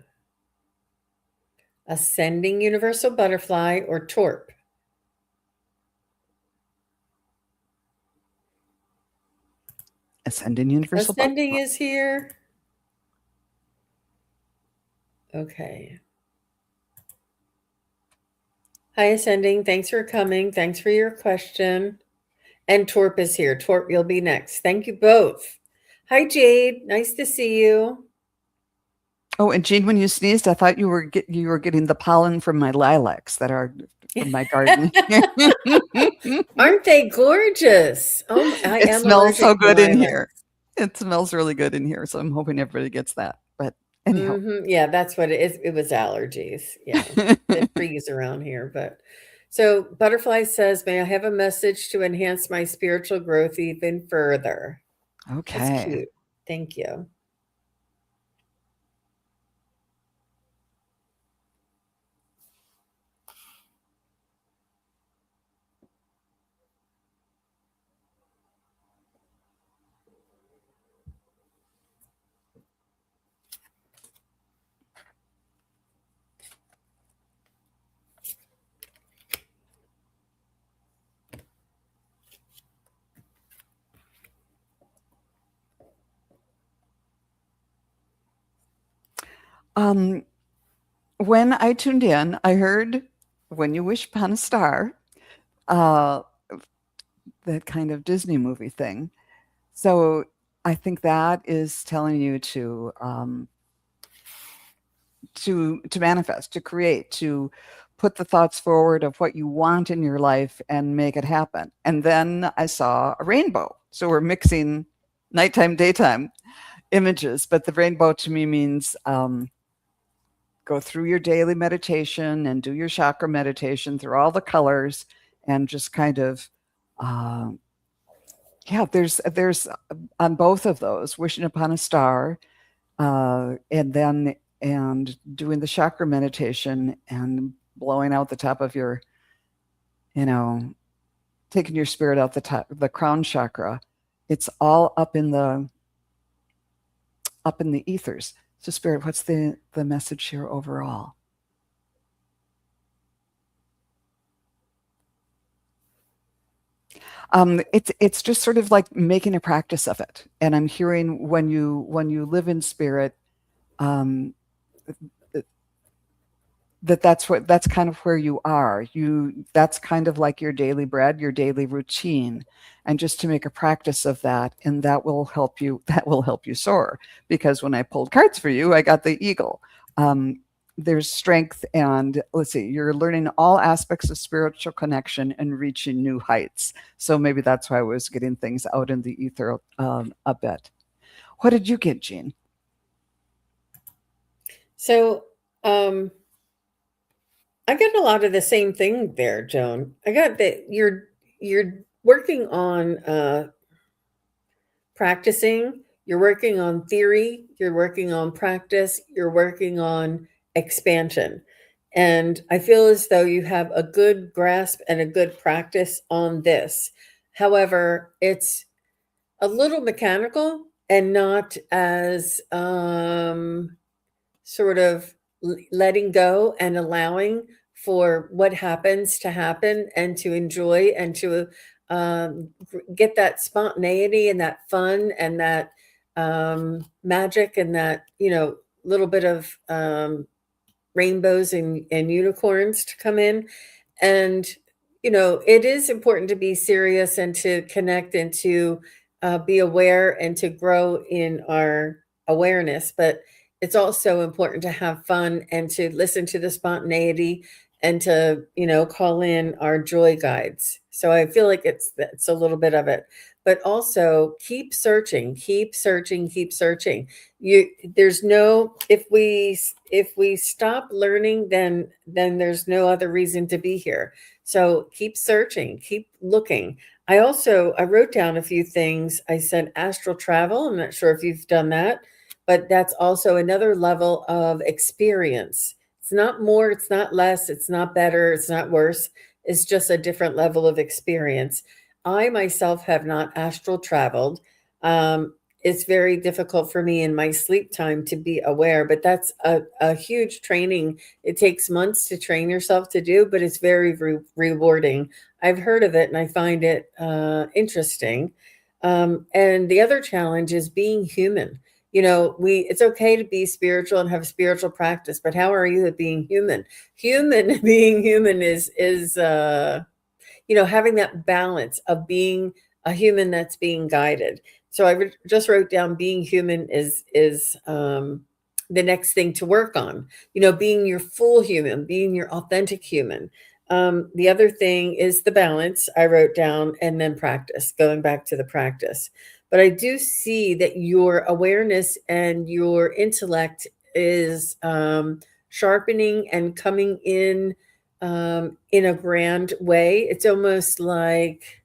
Ascending Universal Butterfly or Torp? Ascending Universal Ascending Butterfly. is here. Okay. Hi, Ascending. Thanks for coming. Thanks for your question. And Torp is here. Torp, you'll be next. Thank you both. Hi, Jade. Nice to see you. Oh, and Jean, when you sneezed, I thought you were getting the pollen from my lilacs that are from my garden. Aren't they gorgeous? Oh, I It am smells so allergic to good in here. lilacs. It smells really good in here, so I'm hoping everybody gets that. But anyhow, Yeah, that's what it is. It was allergies. Yeah, it freezes around here. But so Butterfly says, "May I have a message to enhance my spiritual growth even further?" That's okay. cute. Thank you. Um, when I tuned in, I heard "When You Wish Upon a Star," uh, that kind of Disney movie thing. So I think that is telling you to manifest, to create, to put the thoughts forward of what you want in your life and make it happen. And then I saw a rainbow. So we're mixing nighttime, daytime images, but the rainbow to me means go through your daily meditation and do your chakra meditation through all the colors and just kind of uh, yeah, there's on both of those, wishing upon a star, and doing the chakra meditation and blowing out the top of your, you know, taking your spirit out the crown chakra. It's all up in the ethers. So, spirit, what's the message here overall? It's just sort of like making a practice of it. And I'm hearing when you live in spirit, um, that's kind of where you are. That's kind of like your daily bread, your daily routine, and just to make a practice of that, and that will help you. That will help you soar. Because when I pulled cards for you, I got the eagle. There's strength, and let's see, you're learning all aspects of spiritual connection and reaching new heights. So maybe that's why I was getting things out in the ether a bit. What did you get, Jean? So, I got a lot of the same thing there, Joan. I got that you're working on practicing, you're working on theory, you're working on practice, you're working on expansion. And I feel as though you have a good grasp and a good practice on this. However, it's a little mechanical and not as sort of letting go and allowing for what happens to happen and to enjoy and to get that spontaneity and that fun and that magic and that little bit of rainbows and unicorns to come in. And it is important to be serious and to connect and to be aware and to grow in our awareness, but it's also important to have fun and to listen to the spontaneity and to call in our joy guides. So I feel like it's a little bit of it, but also keep searching, keep searching, keep searching. There's no, if we stop learning, then there's no other reason to be here. So keep searching, keep looking. I wrote down a few things. I said astral travel. I'm not sure if you've done that, but that's also another level of experience. It's not more, it's not less, it's not better, it's not worse. It's just a different level of experience. I myself have not astral traveled. It's very difficult for me in my sleep time to be aware, but that's a huge training. It takes months to train yourself to do, but it's very rewarding. I've heard of it and I find it interesting. And the other challenge is being human. You know, it's okay to be spiritual and have spiritual practice, but how are you at being human? Human being human is having that balance of being a human that's being guided. So just wrote down being human is the next thing to work on. Being your full human, being your authentic human. The other thing is the balance I wrote down, and then practice, going back to the practice. But I do see that your awareness and your intellect is sharpening and coming in a grand way. It's almost like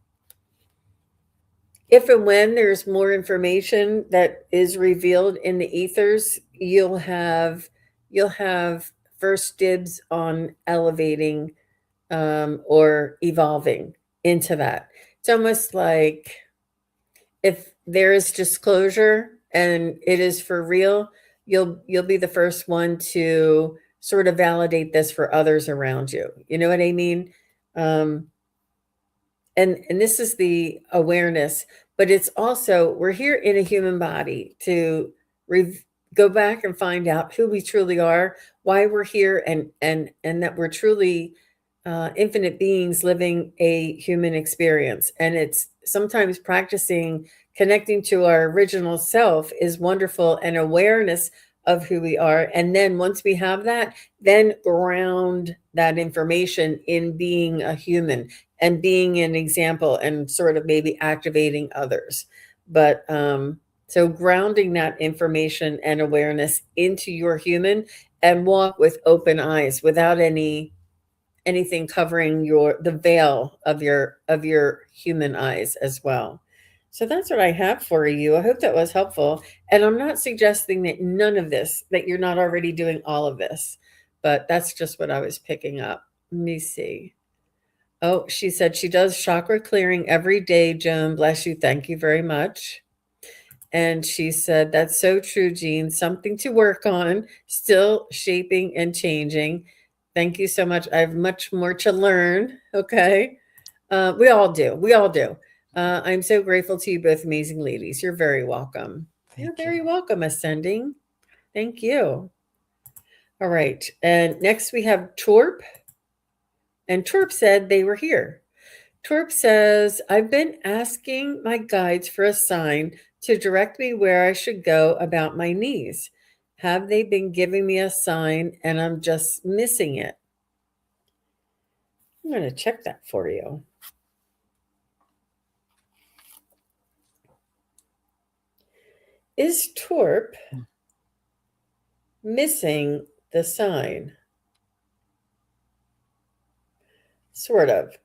if and when there's more information that is revealed in the ethers, you'll have first dibs on elevating or evolving into that. It's almost like if there is disclosure and it is for real, you'll be the first one to sort of validate this for others around you. You know what I mean? Um, and this is the awareness, but it's also we're here in a human body to re- go back and find out who we truly are, why we're here, and that we're truly infinite beings living a human experience. And it's sometimes practicing connecting to our original self is wonderful, and awareness of who we are. And then once we have that, then ground that information in being a human and being an example and sort of maybe activating others. But so grounding that information and awareness into your human, and walk with open eyes without anything covering the veil of your human eyes as well. So that's what I have for you. I hope that was helpful. And I'm not suggesting that none of this, that you're not already doing all of this, but that's just what I was picking up. Let me see. Oh, she said she does chakra clearing every day, Joan. Bless you. Thank you very much. And she said, that's so true, Jean. Something to work on, still shaping and changing. Thank you so much. I have much more to learn. Okay. We all do. We all do. I'm so grateful to you both, amazing ladies. You're very welcome. You're Thank very you. welcome, Ascending. Thank you. All right. And next we have Torp. And Torp said they were here. Torp says, I've been asking my guides for a sign to direct me where I should go about my knees. Have they been giving me a sign and I'm just missing it? I'm going to check that for you. Is Torp missing the sign? Sort of.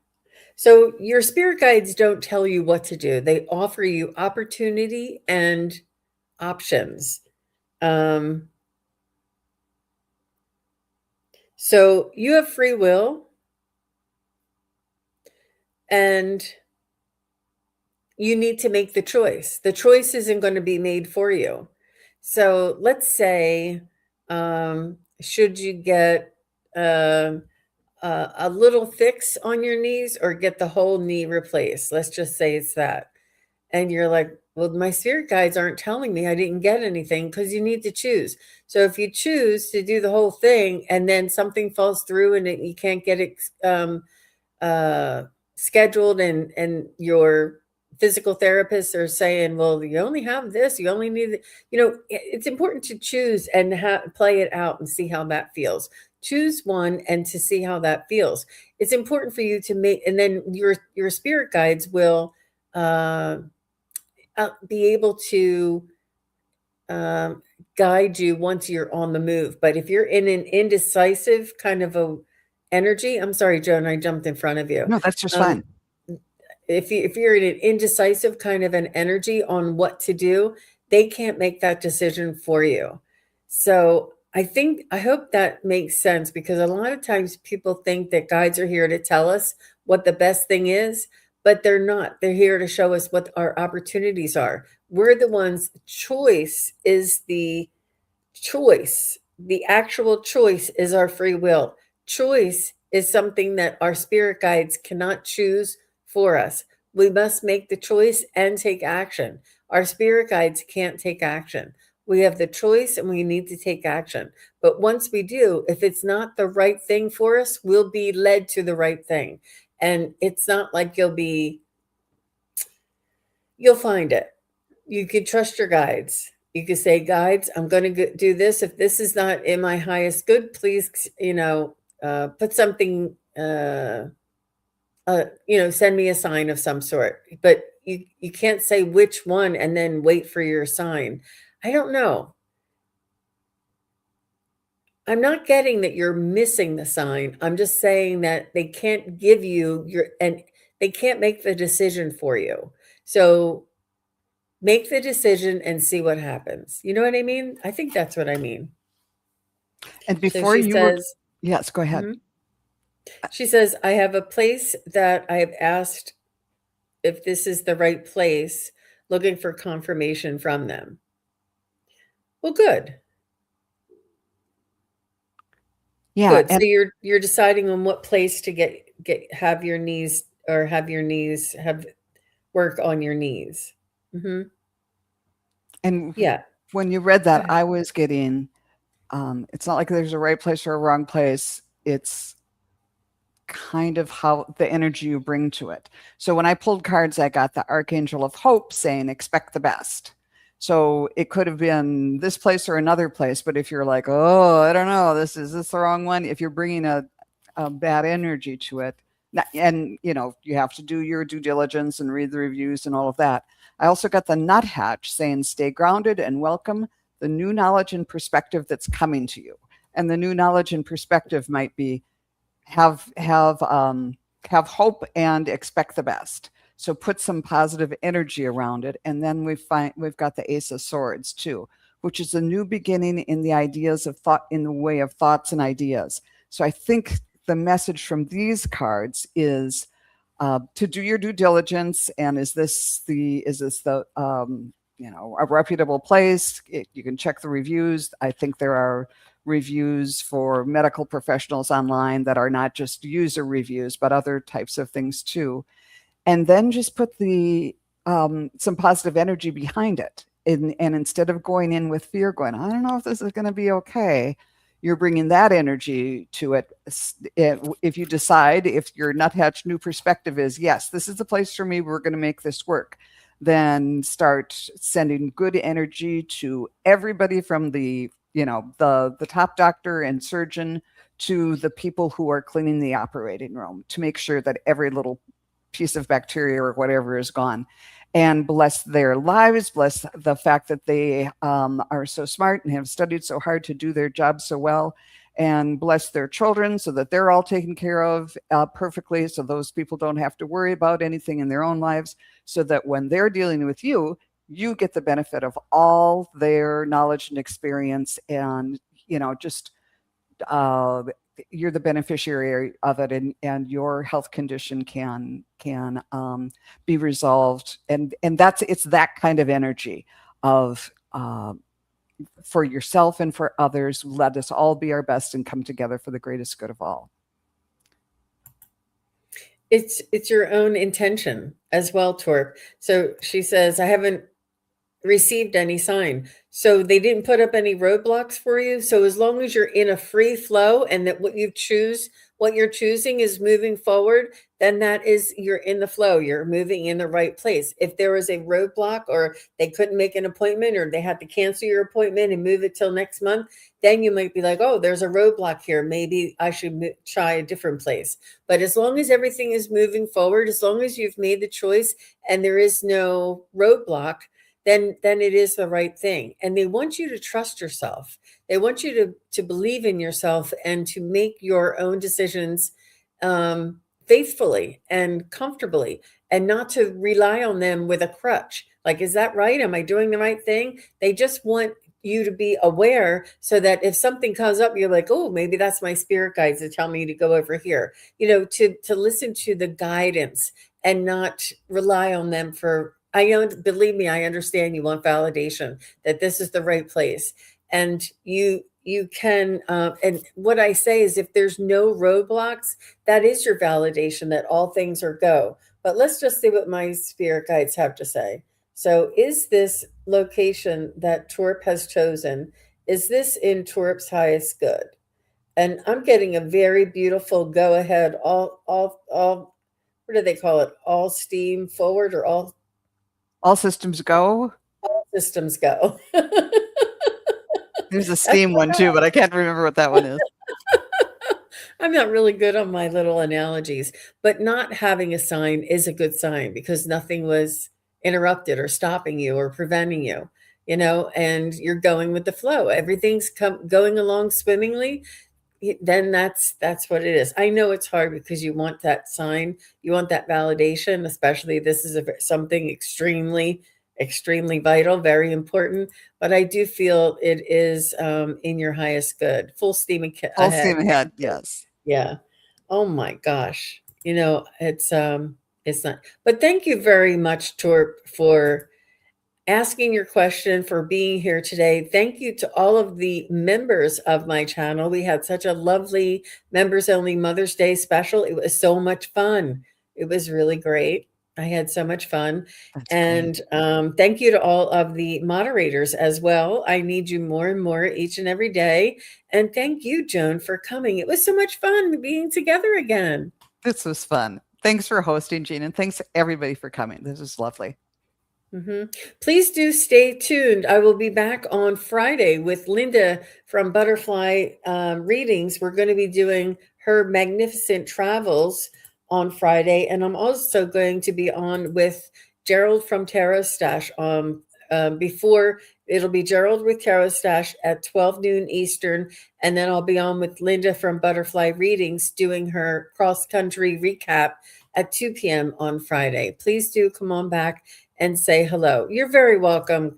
So your spirit guides don't tell you what to do. They offer you opportunity and options. Um, so you have free will, and you need to make the choice. The choice isn't going to be made for you. So let's say, should you get a little fix on your knees or get the whole knee replaced? Let's just say it's that. And you're like, well, my spirit guides aren't telling me I didn't get anything, because you need to choose. So if you choose to do the whole thing and then something falls through and you can't get it uh, scheduled, and your physical therapists are saying, well, you only have this, you only need it's important to choose and play it out and see how that feels. Choose one and to see how that feels. It's important for you to make, and then your spirit guides will uh, be able to um, guide you once you're on the move. But if you're in an indecisive kind of a energy. I'm sorry, Joan, I jumped in front of you. No, that's just Um, fine. if you're in an indecisive kind of an energy on what to do, they can't make that decision for you. So I hope that makes sense, because a lot of times people think that guides are here to tell us what the best thing is, but they're not. They're here to show us what our opportunities are. We're the ones. Choice is the choice. The actual choice is our free will. Choice is something that our spirit guides cannot choose for us. We must make the choice and take action. Our spirit guides can't take action. We have the choice and we need to take action. But once we do, if it's not the right thing for us, we'll be led to the right thing. And it's not like you'll find it. You could trust your guides. You could say, guides, I'm going to do this. If this is not in my highest good, please, put something, send me a sign of some sort. But you can't say which one and then wait for your sign. I don't know. I'm not getting that you're missing the sign. I'm just saying that they can't give you and they can't make the decision for you. So make the decision and see what happens. You know what I mean? I think that's what I mean. And So before she you were, says, yes, go ahead. mhm. She says, I have a place that I have asked if this is the right place, looking for confirmation from them. Well, good. Yeah, Good. So you're deciding on what place to have your knees, or have work on your knees. Hmm. and Yeah. when you read Go that, ahead. I was getting, it's not like there's a right place or a wrong place. It's kind of how the energy you bring to it. So when I pulled cards, I got the Archangel of Hope saying, expect the best. So it could have been this place or another place. But if you're like, oh, I don't know, is this the wrong one? If you're bringing a bad energy to it, and you have to do your due diligence and read the reviews and all of that. I also got the Nuthatch saying, stay grounded and welcome the new knowledge and perspective that's coming to you. And the new knowledge and perspective might be, have have um, have hope and expect the best. So put some positive energy around it, and then we've got the Ace of Swords too, which is a new beginning in the ideas of thought, in the way of thoughts and ideas. So I think the message from these cards is to do your due diligence, and is this the a reputable place? You can check the reviews. I think there are reviews for medical professionals online that are not just user reviews, but other types of things too. And then just put the some positive energy behind it. And instead of going in with fear, going, I don't know if this is going to be okay, you're bringing that energy to it. If you decide, if your nuthatch new perspective is, yes, this is the place for me, we're going to make this work, then start sending good energy to everybody, from the top doctor and surgeon to the people who are cleaning the operating room, to make sure that every little piece of bacteria or whatever is gone. And bless their lives, bless the fact that they are so smart and have studied so hard to do their job so well, and bless their children so that they're all taken care of perfectly, so those people don't have to worry about anything in their own lives, so that when they're dealing with you, you get the benefit of all their knowledge and experience, and just uh, you're the beneficiary of it, and your health condition can be resolved, and it's that kind of energy of for yourself and for others. Let us all be our best and come together for the greatest good of all. It's your own intention as well, Torp. So she says, I haven't received any sign. So they didn't put up any roadblocks for you. So as long as you're in a free flow, and that what you're choosing is moving forward, then you're in the flow. You're moving in the right place. If there was a roadblock, or they couldn't make an appointment, or they had to cancel your appointment and move it till next month, then you might be like, oh, there's a roadblock here. Maybe I should try a different place. But as long as everything is moving forward, as long as you've made the choice and there is no roadblock, then it is the right thing. And they want you to trust yourself. They want you to believe in yourself and to make your own decisions faithfully and comfortably, and not to rely on them with a crutch. Like, is that right? Am I doing the right thing? They just want you to be aware so that if something comes up, you're like, oh, maybe that's my spirit guides that tell me to go over here. To listen to the guidance and not rely on them for, believe me, I understand you want validation that this is the right place. And you can, and what I say is, if there's no roadblocks, that is your validation that all things are go. But let's just see what my spirit guides have to say. So, is this location that Torp has chosen, is this in Torp's highest good? And I'm getting a very beautiful go ahead, all, what do they call it? All steam forward, or All systems go. all systems go. There's a That's steam one too, but I can't remember what that one is. I'm not really good on my little analogies, but not having a sign is a good sign, because nothing was interrupted or stopping you or preventing you, and you're going with the flow. Everything's going along swimmingly. Then that's what it is. I know it's hard because you want that sign, you want that validation, especially this is something extremely, extremely vital, very important. But I do feel it is in your highest good. Full steam Full ahead. steam ahead. Yes. Yeah. Oh my gosh. It's not. But thank you very much, Torp, for asking your question, for being here today. Thank you to all of the members of my channel. We had such a lovely members only Mother's Day special. It was so much fun. It was really great. I had so much fun. That's And great. thank you to all of the moderators as well. I need you more and more each and every day. And thank you, Joan, for coming. It was so much fun being together again. This was fun. Thanks for hosting, Jean, and thanks everybody for coming. This was lovely. Please do stay tuned. I will be back on Friday with Linda from Butterfly Readings. We're going to be doing her magnificent travels on Friday. And I'm also going to be on with Gerald from Tarot Stash. Before, it'll be Gerald with Tarot Stash at 12 noon Eastern. And then I'll be on with Linda from Butterfly Readings doing her cross-country recap at 2 p.m. on Friday. Please do come on back and say hello. You're very welcome,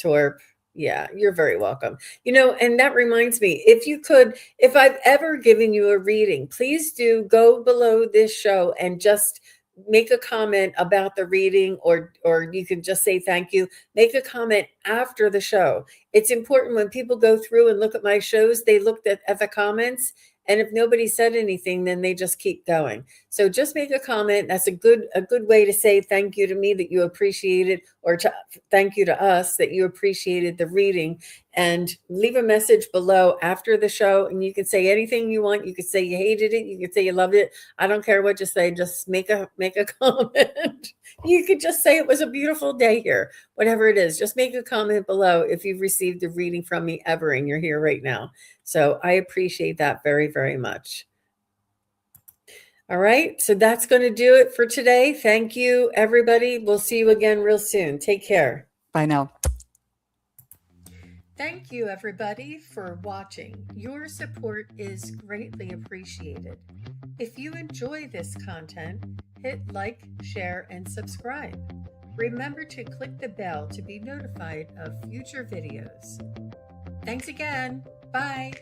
Torp. Yeah, you're very welcome. And that reminds me, if I've ever given you a reading, please do go below this show and just make a comment about the reading, or you can just say thank you. Make a comment after the show. It's important when people go through and look at my shows, they looked at the comments. And if nobody said anything, then they just keep going. So just make a comment. That's a good way to say thank you to me that you appreciate it, or thank you to us that you appreciated the reading. And leave a message below after the show, and you can say anything you want. You could say you hated it. You could say you loved it. I don't care what you say. Just make a comment. You could just say it was a beautiful day here. Whatever it is, just make a comment below if you've received a reading from me ever and you're here right now. So I appreciate that very, very much. All right. So that's going to do it for today. Thank you, everybody. We'll see you again real soon. Take care. Bye now. Thank you, everybody, for watching. Your support is greatly appreciated. If you enjoy this content, hit like, share, and subscribe. Remember to click the bell to be notified of future videos. Thanks again. Bye.